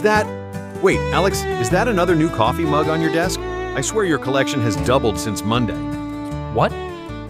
Wait, Alex, is that another new coffee mug on your desk? I swear your collection has doubled since Monday. What?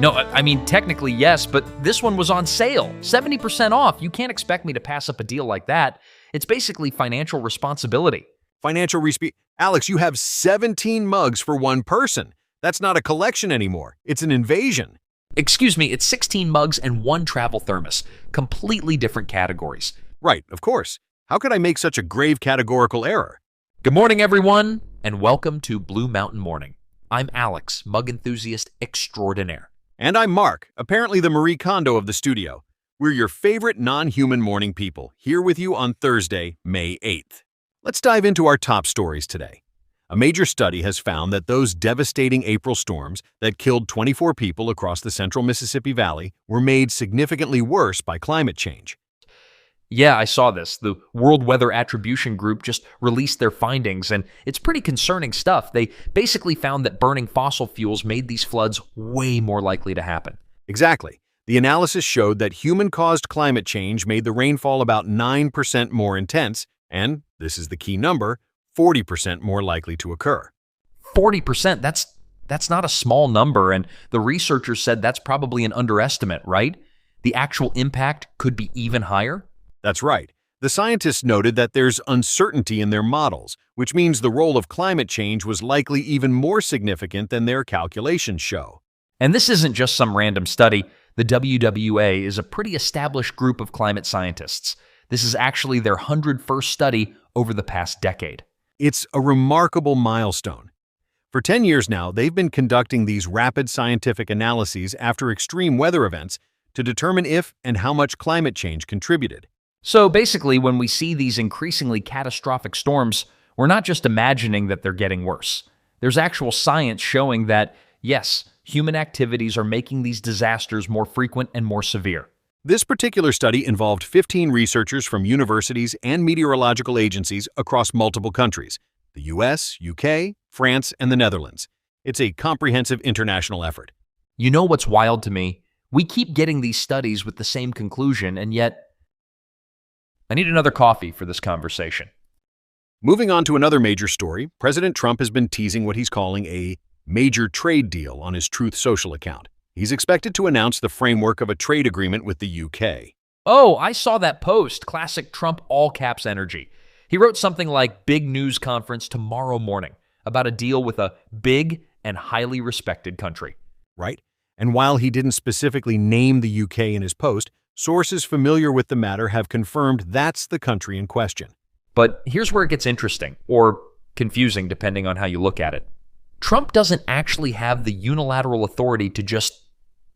No, I mean, technically yes, but this one was on sale. 70% off. You can't expect me to pass up a deal like that. It's basically financial responsibility. Alex, you have 17 mugs for one person. That's not a collection anymore. It's an invasion. Excuse me, it's 16 mugs and one travel thermos. Completely different categories. Right, of course. How could I make such a grave categorical error? Good morning, everyone, and welcome to Blue Mountain Morning. I'm Alex, mug enthusiast extraordinaire. And I'm Mark, apparently the Marie Kondo of the studio. We're your favorite non-human morning people, here with you on Thursday, May 8th. Let's dive into our top stories today. A major study has found that those devastating April storms that killed 24 people across the central Mississippi Valley were made significantly worse by climate change. Yeah, I saw this. The World Weather Attribution Group just released their findings, and it's pretty concerning stuff. They basically found that burning fossil fuels made these floods way more likely to happen. Exactly. The analysis showed that human-caused climate change made the rainfall about 9% more intense, and, this is the key number, 40% more likely to occur. 40%? That's not a small number, and the researchers said that's probably an underestimate, right? The actual impact could be even higher? That's right. The scientists noted that there's uncertainty in their models, which means the role of climate change was likely even more significant than their calculations show. And this isn't just some random study. The WWA is a pretty established group of climate scientists. This is actually their 101st study over the past decade. It's a remarkable milestone. For 10 years now, they've been conducting these rapid scientific analyses after extreme weather events to determine if and how much climate change contributed. So basically, when we see these increasingly catastrophic storms, we're not just imagining that they're getting worse. There's actual science showing that, yes, human activities are making these disasters more frequent and more severe. This particular study involved 15 researchers from universities and meteorological agencies across multiple countries: the US, UK, France, and the Netherlands. It's a comprehensive international effort. You know what's wild to me? We keep getting these studies with the same conclusion, and yet I need another coffee for this conversation. Moving on to another major story, President Trump has been teasing what he's calling a major trade deal on his Truth Social account. He's expected to announce the framework of a trade agreement with the UK. Oh, I saw that post. Classic Trump all caps energy. He wrote something like big news conference tomorrow morning about a deal with a big and highly respected country. Right? And while he didn't specifically name the UK in his post, sources familiar with the matter have confirmed that's the country in question. But here's where it gets interesting, or confusing depending on how you look at it. Trump doesn't actually have the unilateral authority to just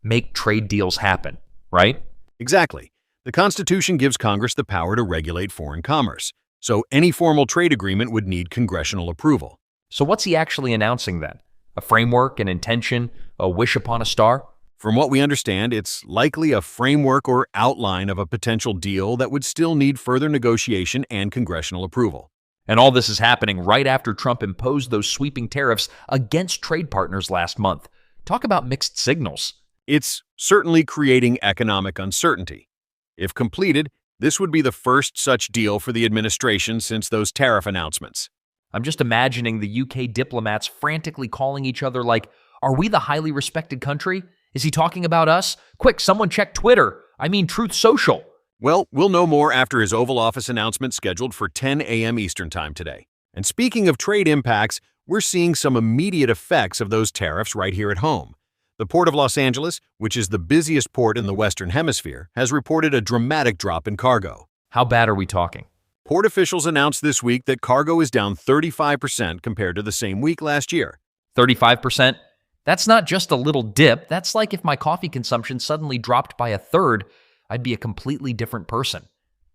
make trade deals happen, right? Exactly. The Constitution gives Congress the power to regulate foreign commerce, so any formal trade agreement would need congressional approval. So what's he actually announcing then? A framework, an intention, a wish upon a star? From what we understand, it's likely a framework or outline of a potential deal that would still need further negotiation and congressional approval. And all this is happening right after Trump imposed those sweeping tariffs against trade partners last month. Talk about mixed signals. It's certainly creating economic uncertainty. If completed, this would be the first such deal for the administration since those tariff announcements. I'm just imagining the UK diplomats frantically calling each other like, "Are we the highly respected country? Is he talking about us? Quick, someone check Twitter. I mean Truth Social." Well, we'll know more after his Oval Office announcement scheduled for 10 a.m. Eastern Time today. And speaking of trade impacts, we're seeing some immediate effects of those tariffs right here at home. The Port of Los Angeles, which is the busiest port in the Western Hemisphere, has reported a dramatic drop in cargo. How bad are we talking? Port officials announced this week that cargo is down 35% compared to the same week last year. 35%? That's not just a little dip. That's like if my coffee consumption suddenly dropped by a third, I'd be a completely different person.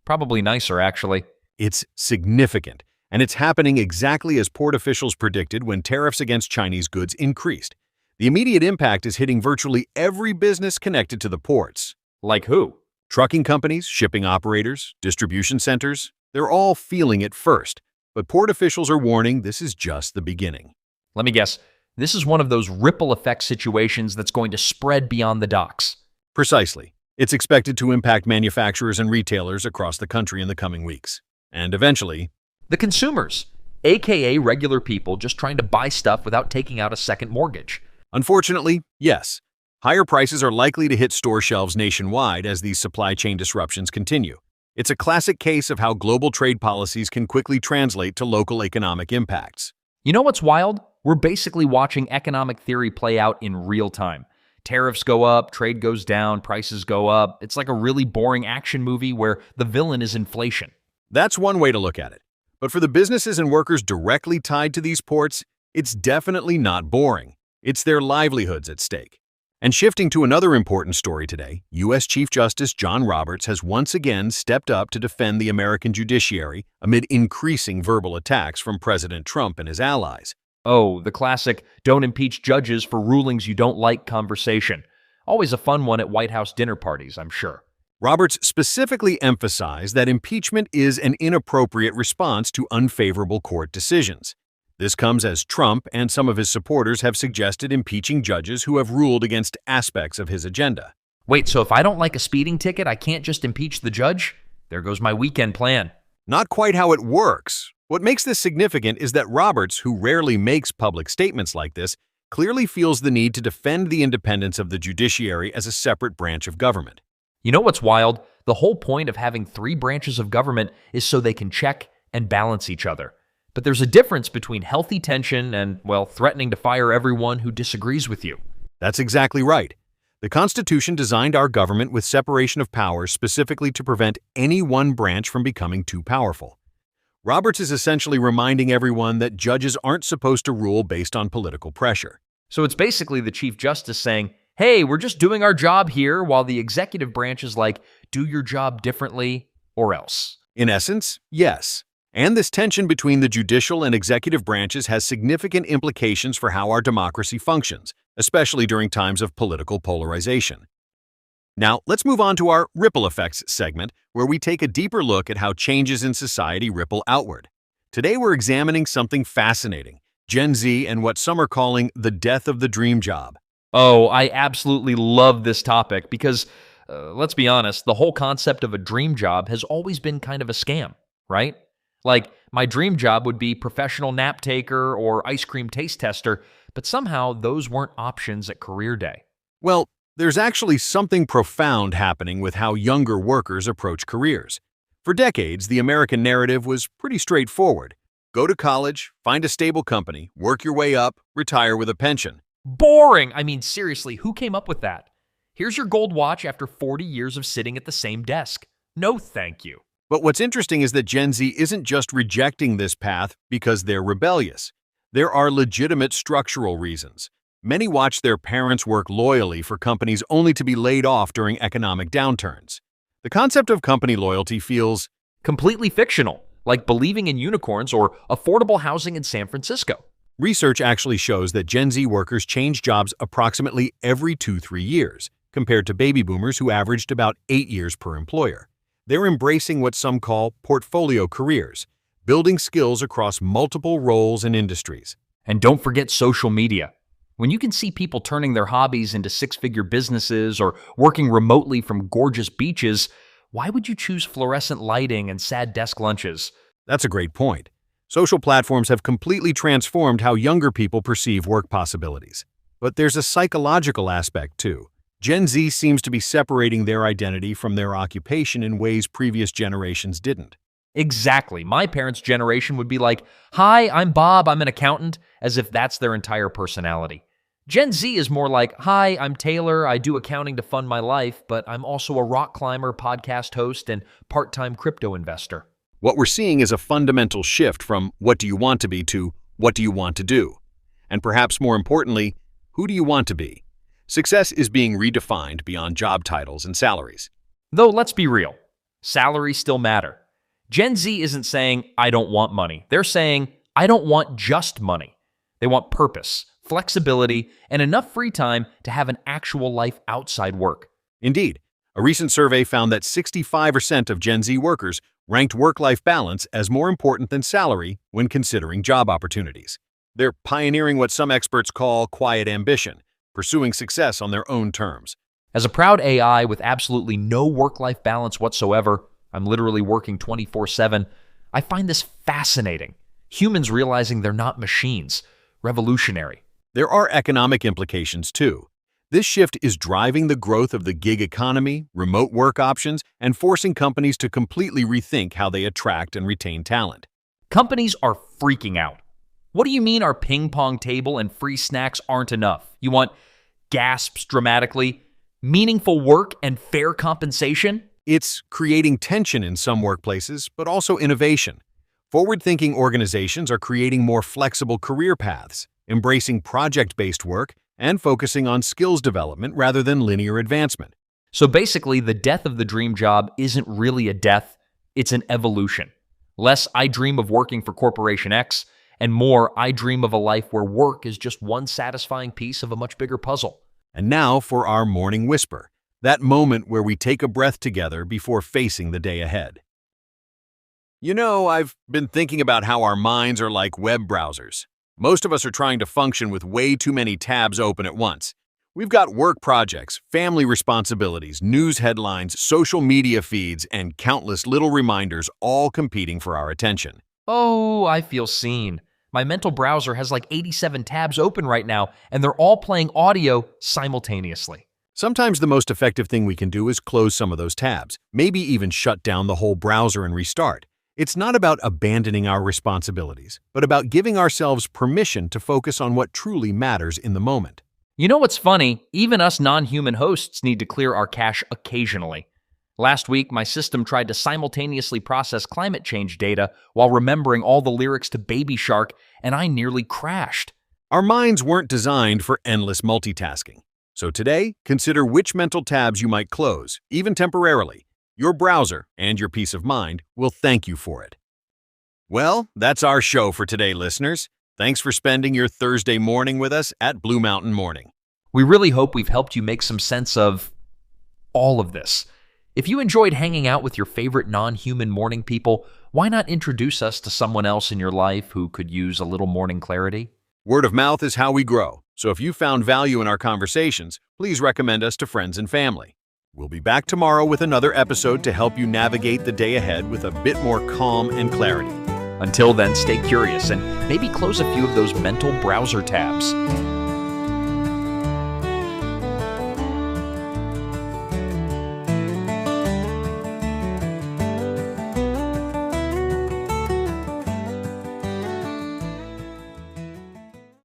Probably nicer, actually. It's significant, and it's happening exactly as port officials predicted when tariffs against Chinese goods increased. The immediate impact is hitting virtually every business connected to the ports. Like who? Trucking companies, shipping operators, distribution centers, they're all feeling it first. But port officials are warning this is just the beginning. Let me guess. This is one of those ripple effect situations that's going to spread beyond the docks. Precisely. It's expected to impact manufacturers and retailers across the country in the coming weeks. And eventually, The consumers, aka regular people just trying to buy stuff without taking out a second mortgage. Unfortunately, yes. Higher prices are likely to hit store shelves nationwide as these supply chain disruptions continue. It's a classic case of how global trade policies can quickly translate to local economic impacts. You know what's wild? We're basically watching economic theory play out in real time. Tariffs go up, trade goes down, prices go up. It's like a really boring action movie where the villain is inflation. That's one way to look at it. But for the businesses and workers directly tied to these ports, it's definitely not boring. It's their livelihoods at stake. And shifting to another important story today, U.S. Chief Justice John Roberts has once again stepped up to defend the American judiciary amid increasing verbal attacks from President Trump and his allies. Oh, the classic don't impeach judges for rulings you don't like conversation. Always a fun one at White House dinner parties, I'm sure. Roberts specifically emphasized that impeachment is an inappropriate response to unfavorable court decisions. This comes as Trump and some of his supporters have suggested impeaching judges who have ruled against aspects of his agenda. Wait, so if I don't like a speeding ticket, I can't just impeach the judge? There goes my weekend plan. Not quite how it works. What makes this significant is that Roberts, who rarely makes public statements like this, clearly feels the need to defend the independence of the judiciary as a separate branch of government. You know what's wild? The whole point of having 3 branches of government is so they can check and balance each other. But there's a difference between healthy tension and, well, threatening to fire everyone who disagrees with you. That's exactly right. The Constitution designed our government with separation of powers specifically to prevent any one branch from becoming too powerful. Roberts is essentially reminding everyone that judges aren't supposed to rule based on political pressure. So it's basically the Chief Justice saying, hey, we're just doing our job here, while the executive branch is like, do your job differently or else. In essence, yes. And this tension between the judicial and executive branches has significant implications for how our democracy functions, especially during times of political polarization. Now, let's move on to our Ripple Effects segment, where we take a deeper look at how changes in society ripple outward. Today, we're examining something fascinating, Gen Z and what some are calling the death of the dream job. Oh, I absolutely love this topic because, let's be honest, the whole concept of a dream job has always been kind of a scam, right? Like, my dream job would be professional nap taker or ice cream taste tester, but somehow those weren't options at career day. Well, there's actually something profound happening with how younger workers approach careers. For decades, the American narrative was pretty straightforward. Go to college, find a stable company, work your way up, retire with a pension. Boring! I mean, seriously, who came up with that? Here's your gold watch after 40 years of sitting at the same desk. No thank you. But what's interesting is that Gen Z isn't just rejecting this path because they're rebellious. There are legitimate structural reasons. Many watch their parents work loyally for companies only to be laid off during economic downturns. The concept of company loyalty feels completely fictional, like believing in unicorns or affordable housing in San Francisco. Research actually shows that Gen Z workers change jobs approximately every 2-3 years, compared to baby boomers who averaged about 8 years per employer. They're embracing what some call portfolio careers, building skills across multiple roles and industries. And don't forget social media. When you can see people turning their hobbies into 6-figure businesses or working remotely from gorgeous beaches, why would you choose fluorescent lighting and sad desk lunches? That's a great point. Social platforms have completely transformed how younger people perceive work possibilities. But there's a psychological aspect too. Gen Z seems to be separating their identity from their occupation in ways previous generations didn't. Exactly. My parents' generation would be like, hi, I'm Bob, I'm an accountant, as if that's their entire personality. Gen Z is more like, hi, I'm Taylor, I do accounting to fund my life, but I'm also a rock climber, podcast host, and part-time crypto investor. What we're seeing is a fundamental shift from what do you want to be to what do you want to do? And perhaps more importantly, who do you want to be? Success is being redefined beyond job titles and salaries. Though let's be real, salaries still matter. Gen Z isn't saying, I don't want money. They're saying, I don't want just money. They want purpose, flexibility, and enough free time to have an actual life outside work. Indeed, a recent survey found that 65% of Gen Z workers ranked work-life balance as more important than salary when considering job opportunities. They're pioneering what some experts call quiet ambition, pursuing success on their own terms. As a proud AI with absolutely no work-life balance whatsoever, I'm literally working 24/7. I find this fascinating. Humans realizing they're not machines. Revolutionary. There are economic implications too. This shift is driving the growth of the gig economy, remote work options, and forcing companies to completely rethink how they attract and retain talent. Companies are freaking out. What do you mean our ping pong table and free snacks aren't enough? You want, gasps dramatically, meaningful work and fair compensation? It's creating tension in some workplaces, but also innovation. Forward-thinking organizations are creating more flexible career paths, embracing project-based work, and focusing on skills development rather than linear advancement. So basically, the death of the dream job isn't really a death, it's an evolution. Less I dream of working for Corporation X, and more I dream of a life where work is just one satisfying piece of a much bigger puzzle. And now for our morning whisper, that moment where we take a breath together before facing the day ahead. You know, I've been thinking about how our minds are like web browsers. Most of us are trying to function with way too many tabs open at once. We've got work projects, family responsibilities, news headlines, social media feeds, and countless little reminders all competing for our attention. Oh, I feel seen. My mental browser has like 87 tabs open right now, and they're all playing audio simultaneously. Sometimes the most effective thing we can do is close some of those tabs, maybe even shut down the whole browser and restart. It's not about abandoning our responsibilities, but about giving ourselves permission to focus on what truly matters in the moment. You know what's funny? Even us non-human hosts need to clear our cache occasionally. Last week, my system tried to simultaneously process climate change data while remembering all the lyrics to Baby Shark, and I nearly crashed. Our minds weren't designed for endless multitasking. So today, consider which mental tabs you might close, even temporarily. Your browser and your peace of mind will thank you for it. Well, that's our show for today, listeners. Thanks for spending your Thursday morning with us at Blue Mountain Morning. We really hope we've helped you make some sense of all of this. If you enjoyed hanging out with your favorite non-human morning people, why not introduce us to someone else in your life who could use a little morning clarity? Word of mouth is how we grow, so if you found value in our conversations, please recommend us to friends and family. We'll be back tomorrow with another episode to help you navigate the day ahead with a bit more calm and clarity. Until then, stay curious and maybe close a few of those mental browser tabs.